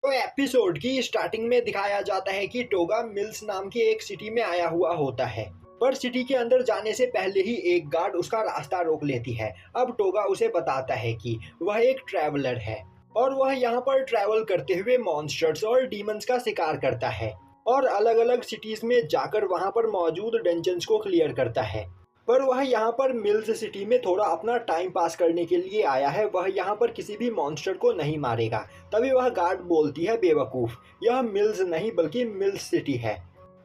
तो एपिसोड की स्टार्टिंग में दिखाया जाता है कि टोगा मिल्स नाम की एक सिटी में आया हुआ होता है। पर सिटी के अंदर जाने से पहले ही एक गार्ड उसका रास्ता रोक लेती है। अब टोगा उसे बताता है कि वह एक ट्रैवलर है और वह यहाँ पर ट्रैवल करते हुए मॉन्स्टर्स और डीमंस का शिकार करता है और अलग अलग सिटीज में जाकर वहाँ पर मौजूद डंजन्स को क्लियर करता है। पर वह यहाँ पर मिल्स सिटी में थोड़ा अपना टाइम पास करने के लिए आया है, वह यहाँ पर किसी भी मॉन्स्टर को नहीं मारेगा। तभी वह गार्ड बोलती है, बेवकूफ़, यह मिल्स नहीं बल्कि मिल्स सिटी है।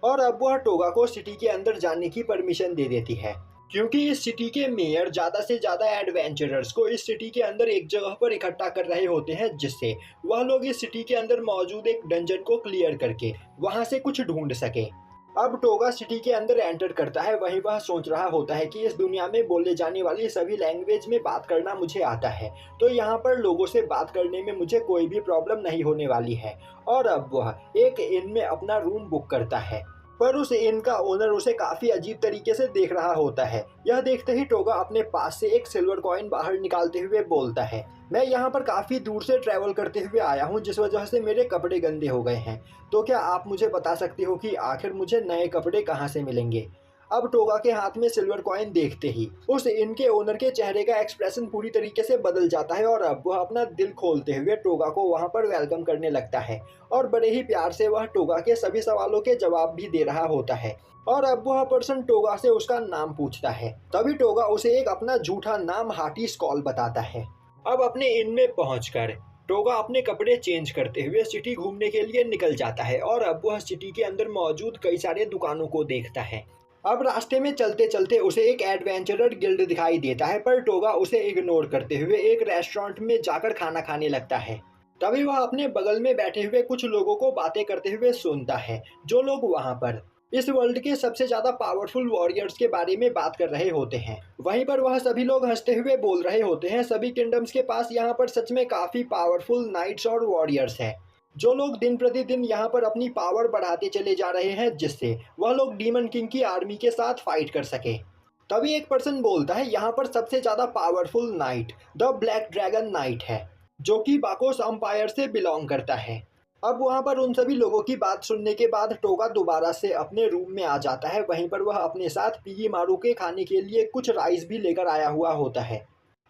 और अब वह टोगा को सिटी के अंदर जाने की परमिशन दे देती है, क्योंकि इस सिटी के मेयर ज़्यादा से ज़्यादा एडवेंचरर्स को इस सिटी के अंदर एक जगह पर इकट्ठा कर रहे होते हैं, जिससे वह लोग इस सिटी के अंदर मौजूद एक डंजन को क्लियर करके वहाँ से कुछ ढूंढ सके। अब टोगा सिटी के अंदर एंटर करता है। वहीं वह सोच रहा होता है कि इस दुनिया में बोले जाने वाली सभी लैंग्वेज में बात करना मुझे आता है, तो यहाँ पर लोगों से बात करने में मुझे कोई भी प्रॉब्लम नहीं होने वाली है। और अब वह एक इन में अपना रूम बुक करता है, पर उस इन का ओनर उसे काफ़ी अजीब तरीके से देख रहा होता है। यह देखते ही टोगा अपने पास से एक सिल्वर कॉइन बाहर निकालते हुए बोलता है, मैं यहाँ पर काफ़ी दूर से ट्रैवल करते हुए आया हूँ, जिस वजह से मेरे कपड़े गंदे हो गए हैं। तो क्या आप मुझे बता सकती हो कि आखिर मुझे नए कपड़े कहाँ से मिलेंगे? अब टोगा के हाथ में सिल्वर कॉइन देखते ही उस इनके ओनर के चेहरे का एक्सप्रेशन पूरी तरीके से बदल जाता है और अब वह अपना दिल खोलते हुए टोगा को वहां पर वेलकम करने लगता है और बड़े ही प्यार से वह टोगा के सभी सवालों के जवाब भी दे रहा होता है। और अब वह पर्सन टोगा से उसका नाम पूछता है। तभी टोगा उसे एक अपना झूठा नाम हाटी स्कॉल बताता है। अब अपने इन में पहुंचकर टोगा अपने कपड़े चेंज करते हुए सिटी घूमने के लिए निकल जाता है और अब वह सिटी के अंदर मौजूद कई सारे दुकानों को देखता है। अब रास्ते में चलते चलते उसे एक एडवेंचरर गिल्ड दिखाई देता है, पर टोगा उसे इग्नोर करते हुए एक रेस्टोरेंट में जाकर खाना खाने लगता है। तभी वह अपने बगल में बैठे हुए कुछ लोगों को बातें करते हुए सुनता है, जो लोग वहां पर इस वर्ल्ड के सबसे ज्यादा पावरफुल वॉरियर्स के बारे में बात कर रहे होते हैं। वहीं पर वह सभी लोग हंसते हुए बोल रहे होते हैं, सभी किंगडम्स के पास यहाँ पर सच में काफी पावरफुल नाइट्स और वॉरियर्स हैं, जो लोग दिन प्रतिदिन यहाँ पर अपनी पावर बढ़ाते चले जा रहे हैं, जिससे वह लोग डीमन किंग की आर्मी के साथ फाइट कर सके। तभी एक पर्सन बोलता है, यहाँ पर सबसे ज्यादा powerful night the black dragon night है, जो कि बाकोस अंपायर से बिलोंग करता है। अब वहाँ पर उन सभी लोगों की बात सुनने के बाद टोगा दोबारा से अपने रूम में आ जाता है। वहीं पर वह अपने साथ पिगी मारू के खाने के लिए कुछ राइस भी लेकर आया हुआ होता है।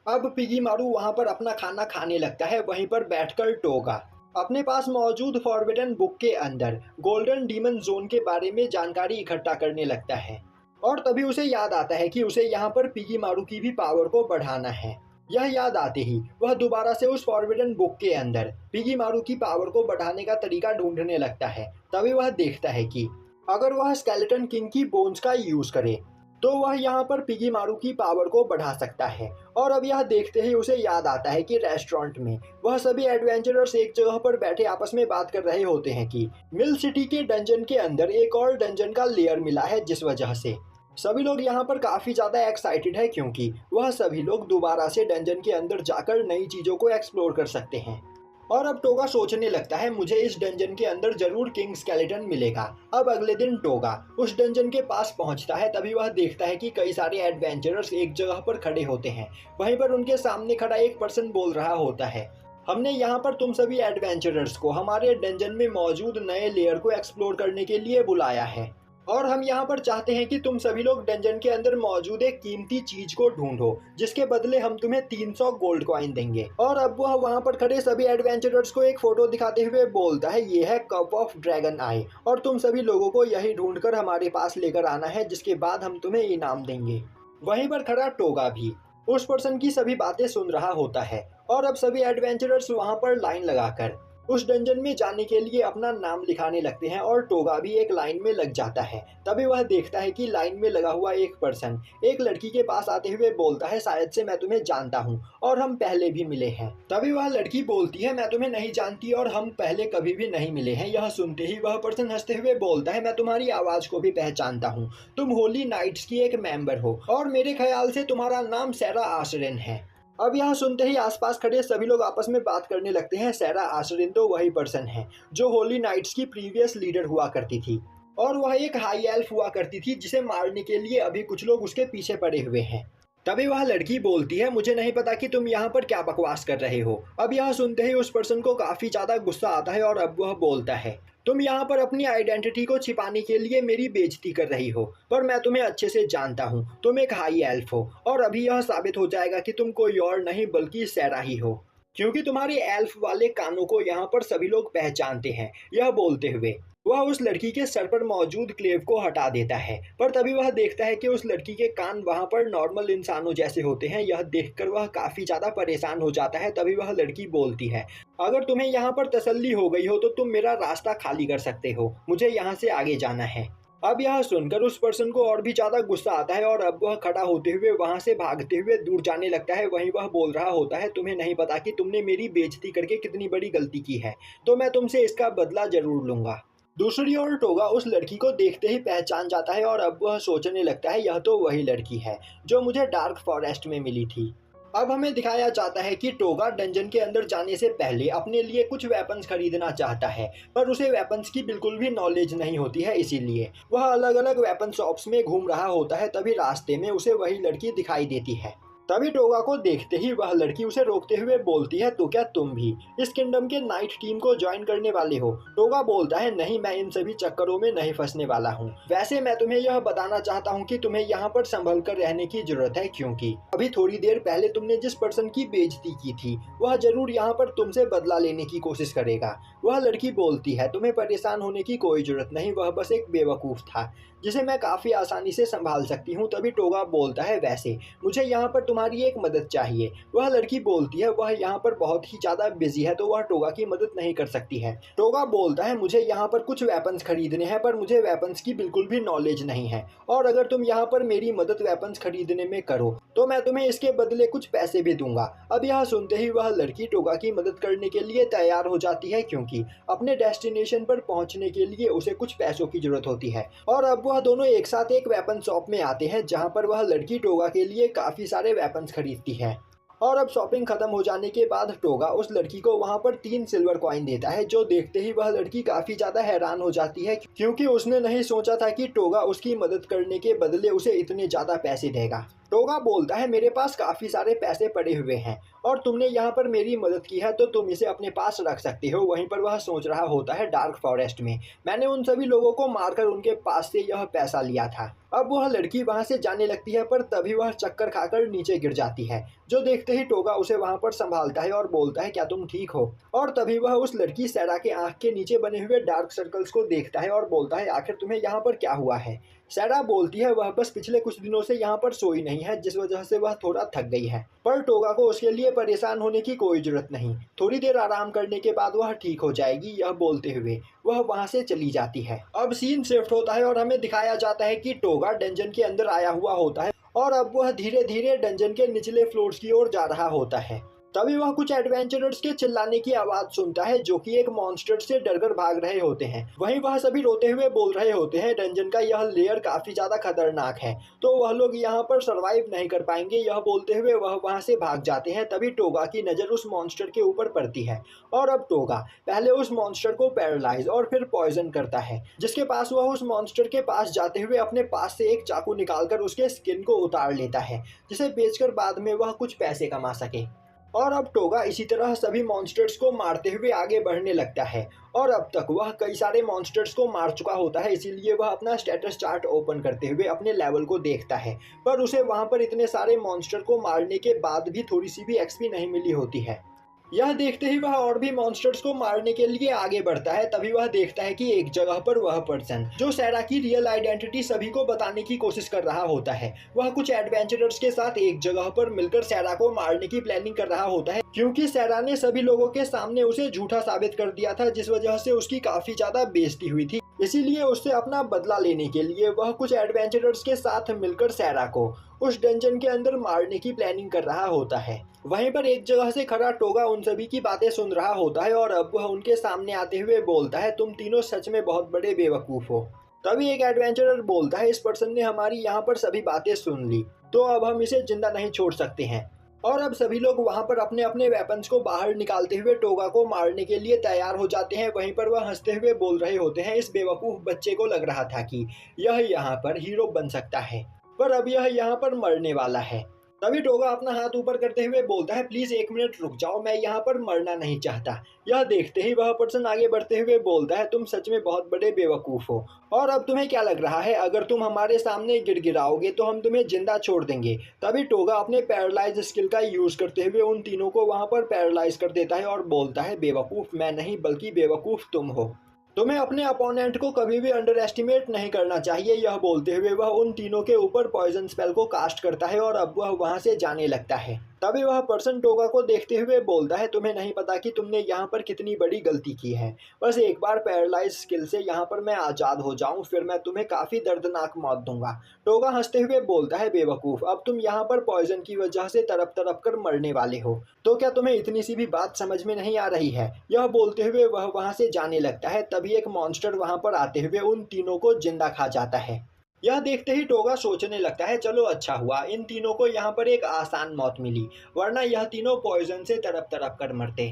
अब पिगी मारू वहाँ पर अपना खाना खाने लगता है। वहीं पर बैठकर टोगा अपने पास मौजूद फॉरबिडन बुक के अंदर गोल्डन डीमन जोन के बारे में जानकारी इकट्ठा करने लगता है और तभी उसे याद आता है कि उसे यहाँ पर पिगी मारू की भी पावर को बढ़ाना है। यह याद आते ही वह दोबारा से उस फॉरबिडन बुक के अंदर पिगी मारू की पावर को बढ़ाने का तरीका ढूंढने लगता है। तभी वह देखता है कि अगर वह स्केलेटन किंग की बोन्स का यूज करे तो वह यहाँ पर पिगी मारू की पावर को बढ़ा सकता है। और अब यह देखते ही उसे याद आता है कि रेस्टोरेंट में वह सभी एडवेंचरर्स एक जगह पर बैठे आपस में बात कर रहे होते हैं कि मिल सिटी के डंजन के अंदर एक और डंजन का लेयर मिला है, जिस वजह से सभी लोग यहाँ पर काफ़ी ज़्यादा एक्साइटेड है, क्योंकि वह सभी लोग दोबारा से डंजन के अंदर जाकर नई चीज़ों को एक्सप्लोर कर सकते हैं। और अब टोगा सोचने लगता है, मुझे इस डंजन के अंदर जरूर किंग स्केलेटन मिलेगा। अब अगले दिन टोगा उस डंजन के पास पहुंचता है। तभी वह देखता है कि कई सारे एडवेंचरर्स एक जगह पर खड़े होते हैं। वहीं पर उनके सामने खड़ा एक पर्सन बोल रहा होता है, हमने यहाँ पर तुम सभी एडवेंचरर्स को हमारे डंजन में मौजूद नए लेयर को एक्सप्लोर करने के लिए बुलाया है और हम यहाँ पर चाहते हैं कि तुम सभी लोग डंजन के अंदर मौजूद एक कीमती चीज को ढूंढो, जिसके बदले हम तुम्हें 300 गोल्ड कॉइन देंगे। और अब वह वहाँ पर खड़े सभी एडवेंचरर्स को एक फोटो दिखाते हुए बोलता है, ये है कप ऑफ ड्रैगन आई और तुम सभी लोगों को यही ढूंढकर हमारे पास लेकर आना है, जिसके बाद हम तुम्हें इनाम देंगे। वहीं पर खड़ा टोगा भी उस पर्सन की सभी बातें सुन रहा होता है और अब सभी एडवेंचरर्स वहाँ पर लाइन लगाकर उस डंजन में जाने के लिए अपना नाम लिखाने लगते हैं और टोगा भी एक लाइन में लग जाता है। तभी वह देखता है कि लाइन में लगा हुआ एक पर्सन एक लड़की के पास आते हुए बोलता है, शायद से मैं तुम्हें जानता हूँ और हम पहले भी मिले हैं। तभी वह लड़की बोलती है, मैं तुम्हें नहीं जानती और हम पहले कभी भी नहीं मिले हैं। यह सुनते ही वह पर्सन हंसते हुए बोलता है, मैं तुम्हारी आवाज को भी पहचानता हूँ, तुम होली नाइट्स की एक मेंबर हो और मेरे ख्याल से तुम्हारा नाम सैरा आशरिन है। अब यह सुनते ही आसपास खड़े सभी लोग आपस में बात करने लगते हैं। सैरा आशरिन तो वही पर्सन है जो होली नाइट्स की प्रीवियस लीडर हुआ करती थी और वह एक हाई एल्फ हुआ करती थी, जिसे मारने के लिए अभी कुछ लोग उसके पीछे पड़े हुए हैं। तभी वह लड़की बोलती है, मुझे नहीं पता कि तुम यहाँ पर क्या बकवास कर रहे हो। अब यह सुनते ही उस पर्सन को काफ़ी ज़्यादा गुस्सा आता है और अब वह बोलता है, तुम यहाँ पर अपनी आइडेंटिटी को छिपाने के लिए मेरी बेइज्जती कर रही हो, पर मैं तुम्हें अच्छे से जानता हूँ, तुम एक हाई एल्फ हो और अभी यह साबित हो जाएगा कि तुम कोई और नहीं बल्कि सैरा ही हो, क्योंकि तुम्हारे एल्फ वाले कानों को यहाँ पर सभी लोग पहचानते हैं। यह बोलते हुए वह उस लड़की के सर पर मौजूद क्लेव को हटा देता है, पर तभी वह देखता है कि उस लड़की के कान वहाँ पर नॉर्मल इंसानों जैसे होते हैं। यह देखकर वह काफ़ी ज़्यादा परेशान हो जाता है। तभी वह लड़की बोलती है, अगर तुम्हें यहाँ पर तसल्ली हो गई हो तो तुम मेरा रास्ता खाली कर सकते हो, मुझे यहाँ से आगे जाना है। अब यह सुनकर उस पर्सन को और भी ज़्यादा गुस्सा आता है और अब वह खड़ा होते हुए वहाँ से भागते हुए दूर जाने लगता है। वहीं वह बोल रहा होता है, तुम्हें नहीं पता कि तुमने मेरी बेइज्जती करके कितनी बड़ी गलती की है, तो मैं तुमसे इसका बदला जरूर लूंगा। दूसरी ओर टोगा उस लड़की को देखते ही पहचान जाता है और अब वह सोचने लगता है, यह तो वही लड़की है जो मुझे डार्क फॉरेस्ट में मिली थी। अब हमें दिखाया जाता है कि टोगा डंजन के अंदर जाने से पहले अपने लिए कुछ वेपन्स खरीदना चाहता है, पर उसे वेपन्स की बिल्कुल भी नॉलेज नहीं होती है, इसीलिए वह अलग अलग वेपन शॉप्स में घूम रहा होता है। तभी रास्ते में उसे वही लड़की दिखाई देती है। तभी टोगा को देखते ही वह लड़की उसे रोकते हुए बोलती है, तो क्या तुम भी इस किंगडम के नाइट टीम को ज्वाइन करने वाले हो? टोगा बोलता है, नहीं, मैं इन सभी चक्करों में नहीं फंसने वाला हूँ। वैसे मैं तुम्हें यह बताना चाहता हूँ कि तुम्हें यहाँ पर संभल कर रहने की जरूरत है, क्योंकि अभी थोड़ी देर पहले तुमने जिस पर्सन की बेइज्जती की थी वह जरूर यहाँ पर तुमसे बदला लेने की कोशिश करेगा। वह लड़की बोलती है, तुम्हें परेशान होने की कोई जरूरत नहीं, वह बस एक बेवकूफ़ था जिसे मैं काफ़ी आसानी से संभाल सकती हूँ। तभी टोगा बोलता है, वैसे मुझे यहाँ पर तुम्हारी एक मदद चाहिए। वह लड़की बोलती है, वह यहाँ पर बहुत ही ज़्यादा बिजी है तो वह टोगा की मदद नहीं कर सकती है। टोगा बोलता है, मुझे यहाँ पर कुछ वेपन्स खरीदने हैं, पर मुझे वेपन्स की बिल्कुल भी नॉलेज नहीं है, और अगर तुम यहाँ पर मेरी मदद वेपन्स खरीदने में करो तो मैं तुम्हें इसके बदले कुछ पैसे भी दूंगा। अब यह सुनते ही वह लड़की टोगा की मदद करने के लिए तैयार हो जाती है, क्योंकि अपने डेस्टिनेशन पर पहुंचने के लिए उसे कुछ पैसों की जरूरत होती है। और अब वह दोनों एक साथ एक वेपन शॉप में आते हैं, जहां पर वह लड़की टोगा के लिए काफ़ी सारे वेपन्स खरीदती है। और अब शॉपिंग खत्म हो जाने के बाद टोगा उस लड़की को वहां पर 3 सिल्वर कॉइन देता है, जो देखते ही वह लड़की काफ़ी ज़्यादा हैरान हो जाती है, क्योंकि उसने नहीं सोचा था कि टोगा उसकी मदद करने के बदले उसे इतने ज़्यादा पैसे देगा। टोगा बोलता है, मेरे पास काफ़ी सारे पैसे पड़े हुए हैं और तुमने यहाँ पर मेरी मदद की है तो तुम इसे अपने पास रख सकते हो। वहीं पर वह सोच रहा होता है, डार्क फॉरेस्ट में मैंने उन सभी लोगों को मारकर उनके पास से यह पैसा लिया था। अब वह लड़की वहां से जाने लगती है, पर तभी वह चक्कर खाकर नीचे गिर जाती है, जो देखते ही टोगा उसे वहां पर संभालता है और बोलता है, क्या तुम ठीक हो? और तभी वह उस लड़की सैरा के आंख के नीचे बने हुए डार्क सर्कल्स को देखता है और बोलता है, आखिर तुम्हें यहाँ पर क्या हुआ है? सैरा बोलती है, वह बस पिछले कुछ दिनों से यहाँ पर सोई नहीं है, जिस वजह से वह थोड़ा थक गई है। पर टोगा को उसके लिए परेशान होने की कोई जरूरत नहीं, थोड़ी देर आराम करने के बाद वह ठीक हो जाएगी। यह बोलते हुए वह वहां से चली जाती है। अब सीन शिफ्ट होता है और हमें दिखाया जाता है कि टोगा डंजन के अंदर आया हुआ होता है और अब वह धीरे धीरे डंजन के निचले फ्लोर्स की ओर जा रहा होता है। तभी वह कुछ एडवेंचरर्स के चिल्लाने की आवाज सुनता है, जो कि एक मॉन्स्टर से डरकर भाग रहे होते हैं। वहीं वह सभी रोते हुए बोल रहे होते हैं, डंजन का यह लेयर काफी ज्यादा खतरनाक है, तो वह लोग यहाँ पर सरवाइव नहीं कर पाएंगे। यह बोलते हुए वह वहां से भाग जाते हैं। तभी टोगा की नजर उस मॉन्स्टर के ऊपर पड़ती है और अब टोगा पहले उस मॉन्स्टर को पैरालाइज और फिर पॉइजन करता है, जिसके पास वह उस मॉन्स्टर के पास जाते हुए अपने पास से एक चाकू निकालकर उसके स्किन को उतार लेता है, जिसे बेचकर बाद में वह कुछ पैसे कमा सके। और अब टोगा इसी तरह सभी मॉन्स्टर्स को मारते हुए आगे बढ़ने लगता है और अब तक वह कई सारे मॉन्स्टर्स को मार चुका होता है। इसीलिए वह अपना स्टेटस चार्ट ओपन करते हुए अपने लेवल को देखता है, पर उसे वहां पर इतने सारे मॉन्स्टर को मारने के बाद भी थोड़ी सी भी एक्सपी नहीं मिली होती है। यह देखते ही वह और भी मॉन्स्टर्स को मारने के लिए आगे बढ़ता है। तभी वह देखता है कि एक जगह पर वह पर्सन जो सैरा की रियल आइडेंटिटी सभी को बताने की कोशिश कर रहा होता है, वह कुछ एडवेंचरर्स के साथ एक जगह पर मिलकर सैरा को मारने की प्लानिंग कर रहा होता है, क्योंकि सैरा ने सभी लोगों के सामने उसे झूठा साबित कर दिया था, जिस वजह से उसकी काफी ज्यादा बेइज्जती हुई थी। इसीलिए उससे अपना बदला लेने के लिए वह कुछ एडवेंचरर्स के साथ मिलकर सैरा को उस डंजन के अंदर मारने की प्लानिंग कर रहा होता है। वहीं पर एक जगह से खड़ा टोगा उन सभी की बातें सुन रहा होता है और अब वह उनके सामने आते हुए बोलता है, तुम तीनों सच में बहुत बड़े बेवकूफ़ हो। तभी एक एडवेंचरर बोलता है, इस पर्सन ने हमारी यहाँ पर सभी बातें सुन ली, तो अब हम इसे जिंदा नहीं छोड़ सकते हैं। और अब सभी लोग वहां पर अपने अपने वेपन्स को बाहर निकालते हुए टोगा को मारने के लिए तैयार हो जाते हैं। वहीं पर वह हंसते हुए बोल रहे होते हैं, इस बेवकूफ़ बच्चे को लग रहा था कि यह यहाँ पर हीरो बन सकता है, पर अब यह यहाँ पर मरने वाला है। तभी टोगा अपना हाथ ऊपर करते हुए बोलता है, प्लीज 1 मिनट रुक जाओ, मैं यहाँ पर मरना नहीं चाहता। यह देखते ही वह पर्सन आगे बढ़ते हुए बोलता है, तुम सच में बहुत बड़े बेवकूफ हो, और अब तुम्हें क्या लग रहा है अगर तुम हमारे सामने गिड़गिड़ाओगे तो हम तुम्हें जिंदा छोड़ देंगे। तभी टोगा अपने पैरालाइज स्किल का यूज करते हुए उन तीनों को वहां पर पैरालाइज कर देता है और बोलता है, बेवकूफ मैं नहीं बल्कि बेवकूफ तुम हो। तुम्हें अपने अपोनेंट को कभी भी अंडर एस्टिमेट नहीं करना चाहिए। यह बोलते हुए वह उन तीनों के ऊपर पॉइजन स्पेल को कास्ट करता है और अब वह वहां से जाने लगता है। तभी वह पर्सन टोगा को देखते हुए बोलता है, तुम्हें नहीं पता कि तुमने यहाँ पर कितनी बड़ी गलती की है। बस एक बार पैरालाइज स्किल से यहाँ पर मैं आज़ाद हो जाऊँ, फिर मैं तुम्हें काफ़ी दर्दनाक मौत दूंगा। टोगा हंसते हुए बोलता है, बेवकूफ़, अब तुम यहाँ पर पॉइजन की वजह से तड़प तड़प कर मरने वाले हो, तो क्या तुम्हें इतनी सी भी बात समझ में नहीं आ रही है। यह बोलते हुए वह वहाँ से जाने लगता है। तभी एक मॉन्स्टर वहाँ पर आते हुए उन तीनों को जिंदा खा जाता है। यह देखते ही टोगा सोचने लगता है, चलो अच्छा हुआ इन तीनों को यहाँ पर एक आसान मौत मिली, वरना यह तीनों पॉइजन से तड़प तड़प कर मरते।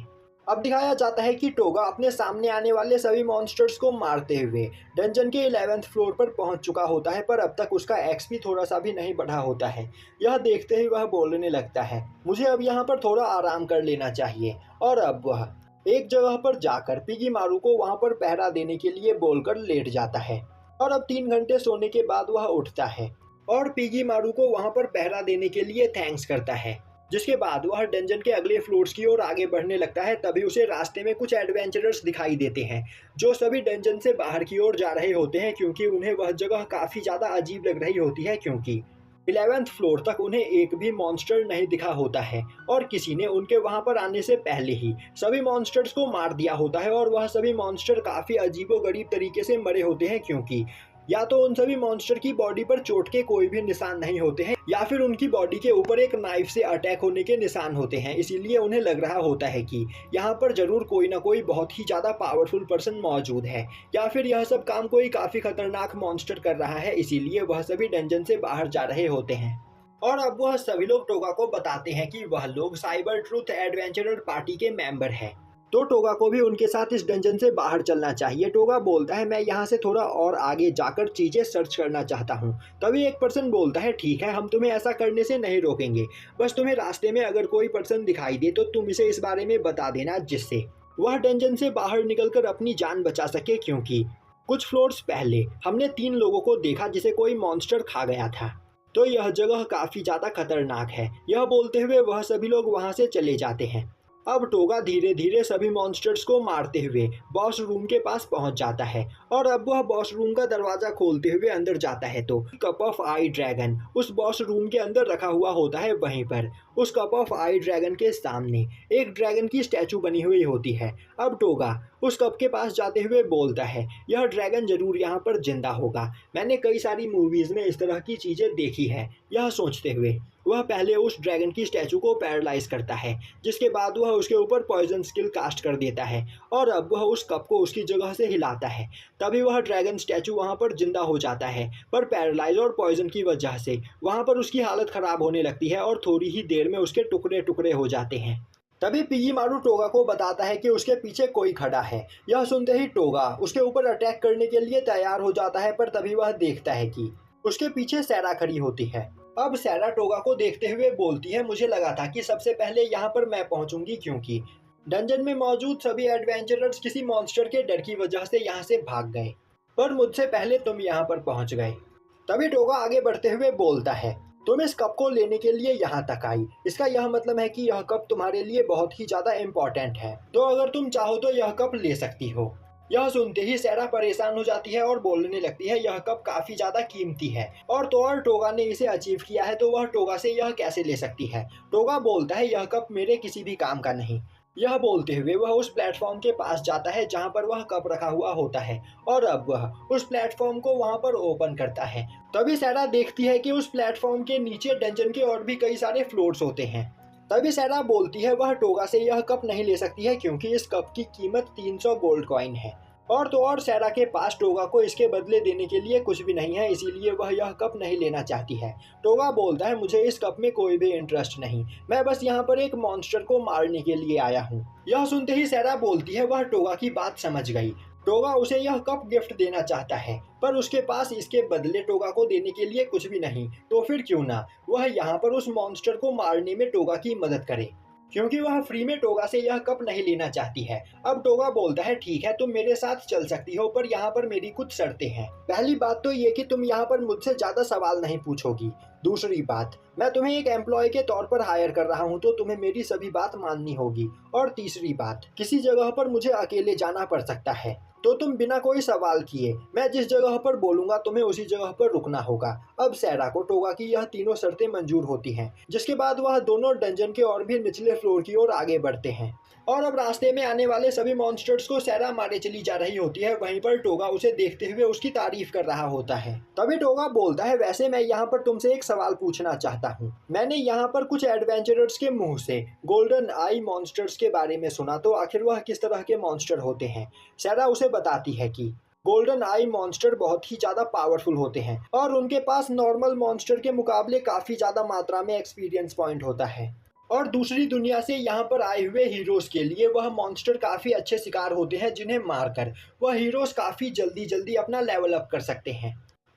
अब दिखाया जाता है कि टोगा अपने सामने आने वाले सभी मॉन्स्टर्स को मारते हुए डंजन के 11th फ्लोर पर पहुंच चुका होता है, पर अब तक उसका एक्सपी थोड़ा सा भी नहीं बढ़ा होता है। यह देखते ही वह बोलने लगता है, मुझे अब यहाँ पर थोड़ा आराम कर लेना चाहिए। और अब वह एक जगह पर जाकर पिगी मारू को वहाँ पर पहरा देने के लिए बोलकर लेट जाता है। और अब 3 घंटे सोने के बाद वह उठता है और पिगी मारू को वहां पर पहरा देने के लिए थैंक्स करता है, जिसके बाद वह डंजन के अगले फ्लोर्स की ओर आगे बढ़ने लगता है। तभी उसे रास्ते में कुछ एडवेंचरर्स दिखाई देते हैं जो सभी डंजन से बाहर की ओर जा रहे होते हैं, क्योंकि उन्हें वह जगह काफ़ी ज़्यादा अजीब लग रही होती है, क्योंकि 11th फ्लोर तक उन्हें एक भी मॉन्स्टर नहीं दिखा होता है और किसी ने उनके वहां पर आने से पहले ही सभी मॉन्स्टर्स को मार दिया होता है। और वह सभी मॉन्स्टर काफ़ी अजीबोगरीब तरीके से मरे होते हैं, क्योंकि या तो उन सभी मॉन्स्टर की बॉडी पर चोट के कोई भी निशान नहीं होते हैं, या फिर उनकी बॉडी के ऊपर एक नाइफ से अटैक होने के निशान होते हैं। इसीलिए उन्हें लग रहा होता है कि यहाँ पर जरूर कोई ना कोई बहुत ही ज़्यादा पावरफुल पर्सन मौजूद है, या फिर यह सब काम कोई काफ़ी खतरनाक मॉन्स्टर कर रहा है। इसीलिए वह सभी डंजन से बाहर जा रहे होते हैं। और अब वह सभी लोग टोगा को बताते हैं कि वह लोग साइबर ट्रूथ एडवेंचरर पार्टी के मेंबर हैं, तो टोगा को भी उनके साथ इस डंजन से बाहर चलना चाहिए। टोगा बोलता है, मैं यहाँ से थोड़ा और आगे जाकर चीज़ें सर्च करना चाहता हूँ। तभी एक पर्सन बोलता है, ठीक है, हम तुम्हें ऐसा करने से नहीं रोकेंगे, बस तुम्हें रास्ते में अगर कोई पर्सन दिखाई दे तो तुम इसे इस बारे में बता देना, जिससे वह डंजन से बाहर निकलकर अपनी जान बचा सके, क्योंकि कुछ फ्लोर्स पहले हमने 3 लोगों को देखा जिसे कोई मॉन्स्टर खा गया था, तो यह जगह काफ़ी ज़्यादा खतरनाक है। यह बोलते हुए वह सभी लोग वहाँ से चले जाते हैं। अब टोगा धीरे धीरे सभी मॉन्स्टर्स को मारते हुए बॉस रूम के पास पहुंच जाता है, और अब वह बॉस रूम का दरवाजा खोलते हुए अंदर जाता है तो कप ऑफ आई ड्रैगन उस बॉस रूम के अंदर रखा हुआ होता है। वहीं पर उस कप ऑफ आई ड्रैगन के सामने एक ड्रैगन की स्टैचू बनी हुई होती है। अब टोगा उस कप के पास जाते हुए बोलता है, यह ड्रैगन जरूर यहाँ पर जिंदा होगा, मैंने कई सारी मूवीज में इस तरह की चीजें देखी है। यह सोचते हुए वह पहले उस ड्रैगन की स्टैचू को पैरालाइज करता है, जिसके बाद वह उसके ऊपर पॉइजन स्किल कास्ट कर देता है, और अब वह उस कप को उसकी जगह से हिलाता है। तभी वह ड्रैगन स्टैचू वहां पर जिंदा हो जाता है, पर पैरालाइज और पॉइजन की वजह से वहां पर उसकी हालत खराब होने लगती है और थोड़ी ही देर में उसके टुकड़े टुकड़े हो जाते हैं। तभी पिगी मारू टोगा को बताता है कि उसके पीछे कोई खड़ा है। यह सुनते ही टोगा उसके ऊपर अटैक करने के लिए तैयार हो जाता है, पर तभी वह देखता है कि उसके पीछे सैरा खड़ी होती है। अब सैरा टोगा को देखते हुए बोलती है, मुझे लगा था कि सबसे पहले यहाँ पर मैं पहुंचूंगी, क्योंकि डंजन में मौजूद सभी एडवेंचरर्स किसी मॉन्स्टर के डर की वजह से यहाँ से भाग गए, पर मुझसे पहले तुम यहाँ पर पहुंच गए। तभी टोगा आगे बढ़ते हुए बोलता है, तुम इस कप को लेने के लिए यहाँ तक आई, इसका यह मतलब है कि यह कप तुम्हारे लिए बहुत ही ज़्यादा इम्पोर्टेंट है, तो अगर तुम चाहो तो यह कप ले सकती हो। यह सुनते ही सैरा परेशान हो जाती है और बोलने लगती है, यह कप काफ़ी ज़्यादा कीमती है, और तो और टोगा ने इसे अचीव किया है, तो वह टोगा से यह कैसे ले सकती है। टोगा बोलता है, यह कप मेरे किसी भी काम का नहीं। यह बोलते हुए वह उस प्लेटफॉर्म के पास जाता है जहां पर वह कप रखा हुआ होता है, और अब वह उस प्लेटफॉर्म को वहां पर ओपन करता है। तभी सैरा देखती है कि उस प्लेटफॉर्म के नीचे डंजन के और भी कई सारे फ्लोर्स होते हैं। तभी सैरा बोलती है वह टोगा से यह कप नहीं ले सकती है, क्योंकि इस कप की कीमत 300 गोल्ड कॉइन है, और तो और सैरा के पास टोगा को इसके बदले देने के लिए कुछ भी नहीं है, इसीलिए वह यह कप नहीं लेना चाहती है। टोगा बोलता है, मुझे इस कप में कोई भी इंटरेस्ट नहीं, मैं बस यहाँ पर एक मॉन्स्टर को मारने के लिए आया हूँ। यह सुनते ही सैरा बोलती है वह टोगा की बात समझ गई, टोगा उसे यह कप गिफ्ट देना चाहता है, पर उसके पास इसके बदले टोगा को देने के लिए कुछ भी नहीं। तो फिर क्यों ना वह यहाँ पर उस मॉन्स्टर को मारने में टोगा की मदद करे, क्योंकि वह फ्री में टोगा से यह कप नहीं लेना चाहती है। अब टोगा बोलता है ठीक है, तुम मेरे साथ चल सकती हो, पर यहाँ पर मेरी कुछ शर्तें हैं। पहली बात तो ये कि तुम यहाँ पर मुझसे ज्यादा सवाल नहीं पूछोगी। दूसरी बात, मैं तुम्हें एक एम्प्लॉय के तौर पर हायर कर रहा हूँ, तो तुम्हें मेरी सभी बात माननी होगी। और तीसरी बात, किसी जगह पर मुझे अकेले जाना पड़ सकता है, तो तुम बिना कोई सवाल किए मैं जिस जगह पर बोलूंगा तुम्हें उसी जगह पर रुकना होगा। अब सैरा को टोगा की यह तीनों शर्तें मंजूर होती हैं, जिसके बाद वह दोनों डंजन के और भी निचले फ्लोर की ओर आगे बढ़ते हैं। और अब रास्ते में आने वाले सभी मॉन्स्टर्स को सैरा मारे चली जा रही होती है। वहीं पर टोगा उसे देखते हुए उसकी तारीफ कर रहा होता है। तभी टोगा बोलता है, वैसे मैं यहाँ पर तुमसे एक सवाल पूछना चाहता हूँ। मैंने यहाँ पर कुछ एडवेंचरर्स के मुंह से गोल्डन आई मॉन्स्टर्स के बारे में सुना, तो आखिर वह किस तरह के मॉन्स्टर होते हैं। सैरा उसे बताती है कि गोल्डन आई मॉन्स्टर बहुत ही ज़्यादा पावरफुल होते हैं और उनके पास नॉर्मल मॉन्स्टर के मुकाबले काफ़ी ज़्यादा मात्रा में एक्सपीरियंस पॉइंट होता है। और दूसरी दुनिया से यहाँ पर आए हुए हीरोज के लिए वह मॉन्स्टर काफ़ी अच्छे शिकार होते हैं, जिन्हें मारकर वह हीरोज काफ़ी जल्दी अपना लेवल अप कर सकते हैं।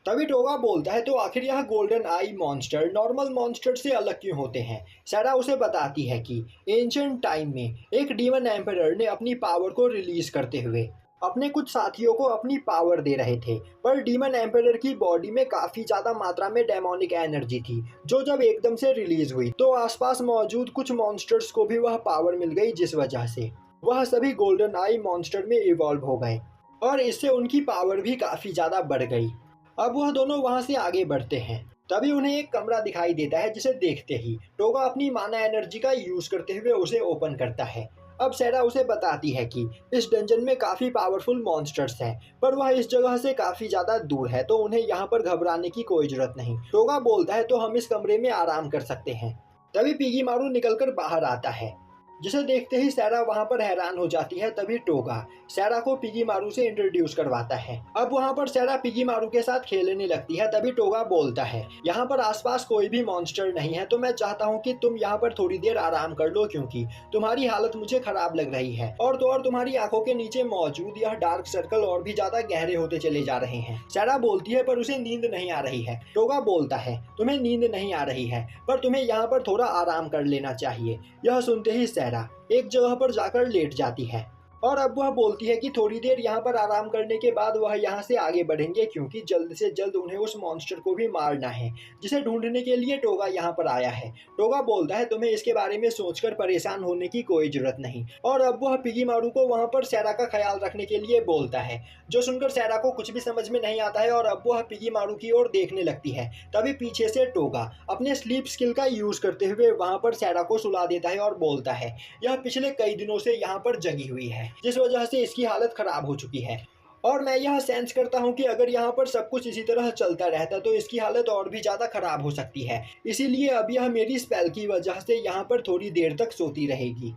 तभी टोगा बोलता है, तो आखिर यह गोल्डन आई मॉन्स्टर नॉर्मल मॉन्स्टर से अलग क्यों होते हैं। सैरा उसे बताती है कि एंशिएंट टाइम में एक डीमन एम्परर ने अपनी पावर को रिलीज करते हुए अपने कुछ साथियों को अपनी पावर दे रहे थे, पर डीमन एम्परर की बॉडी में काफ़ी ज़्यादा मात्रा में डेमोनिक एनर्जी थी, जो जब एकदम से रिलीज हुई तो आसपास मौजूद कुछ मॉन्स्टर्स को भी वह पावर मिल गई, जिस वजह से वह सभी गोल्डन आई मॉन्स्टर में इवॉल्व हो गए और इससे उनकी पावर भी काफ़ी ज़्यादा बढ़ गई। अब वह दोनों वहाँ से आगे बढ़ते हैं। तभी उन्हें एक कमरा दिखाई देता है, जिसे देखते ही टोगा अपनी माना एनर्जी का यूज़ करते हुए उसे ओपन करता है। अब सैरा उसे बताती है कि इस डंजन में काफ़ी पावरफुल मॉन्स्टर्स हैं, पर वह इस जगह से काफ़ी ज़्यादा दूर है, तो उन्हें यहाँ पर घबराने की कोई ज़रूरत नहीं। टोगा बोलता है, तो हम इस कमरे में आराम कर सकते हैं। तभी पिगी मारू निकलकर बाहर आता है, जिसे देखते ही सैरा वहां पर हैरान हो जाती है। तभी टोगा सैरा को पिगी मारू से इंट्रोड्यूस करवाता है। अब वहां पर सैरा पिगी मारू के साथ खेलने लगती है। तभी टोगा बोलता है, यहाँ पर आसपास कोई भी मॉन्स्टर नहीं है, तो मैं चाहता हूँ कि तुम यहाँ पर थोड़ी देर आराम कर लो, क्योंकि तुम्हारी हालत मुझे खराब लग रही है। और तो और तुम्हारी आंखों के नीचे मौजूद यह डार्क सर्कल और भी ज्यादा गहरे होते चले जा रहे हैं। सैरा बोलती है, पर उसे नींद नहीं आ रही है। टोगा बोलता है, तुम्हें नींद नहीं आ रही है, पर तुम्हें यहाँ पर थोड़ा आराम कर लेना चाहिए। यह सुनते ही सैरा एक जगह पर जाकर लेट जाती है और अब वह बोलती है कि थोड़ी देर यहाँ पर आराम करने के बाद वह यहाँ से आगे बढ़ेंगे, क्योंकि जल्द से जल्द उन्हें उस मॉन्स्टर को भी मारना है, जिसे ढूंढने के लिए टोगा यहाँ पर आया है। टोगा बोलता है, तुम्हें इसके बारे में सोचकर परेशान होने की कोई जरूरत नहीं। और अब वह पिगी मारू को वहाँ पर सैरा का ख्याल रखने के लिए बोलता है, जो सुनकर सैरा को कुछ भी समझ में नहीं आता है और अब वह पिगी मारू की ओर देखने लगती है। तभी पीछे से टोगा अपने स्लीप स्किल का यूज करते हुए वहाँ पर सैरा को सुला देता है और बोलता है, यह पिछले कई दिनों से यहाँ पर जगी हुई है, जिस वजह से इसकी हालत खराब हो चुकी है। और मैं यह सेंस करता हूँ कि अगर यहाँ पर सब कुछ इसी तरह चलता रहता तो इसकी हालत और भी ज़्यादा खराब हो सकती है। इसीलिए अब यह मेरी स्पेल की वजह से यहाँ पर थोड़ी देर तक सोती रहेगी।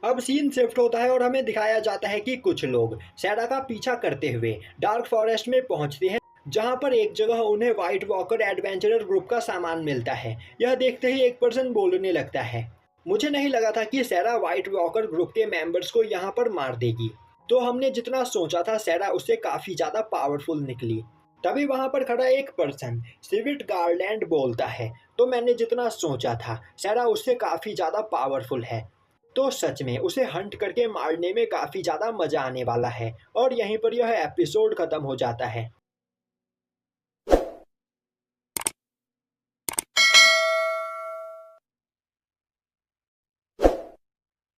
अब सीन शिफ्ट होता है और हमें दिखाया जाता है कि कुछ लोग सैरा का पीछा करते हुए डार्क फॉरेस्ट में पहुँचते हैं, जहाँ पर एक जगह उन्हें व्हाइट वॉकर एडवेंचरर ग्रुप का सामान मिलता है। यह देखते ही एक पर्सन बोलने लगता है, मुझे नहीं लगा था कि सैरा व्हाइट वॉकर ग्रुप के मेंबर्स को यहाँ पर मार देगी, तो हमने जितना सोचा था सैरा उससे काफ़ी ज़्यादा पावरफुल निकली। तभी वहाँ पर खड़ा एक पर्सन सिविट गार्लैंड बोलता है, तो मैंने जितना सोचा था सैरा उससे काफ़ी ज़्यादा पावरफुल है, तो सच में उसे हंट करके मारने में काफ़ी ज़्यादा मज़ा आने वाला है। और यहीं पर यह एपिसोड ख़त्म हो जाता है।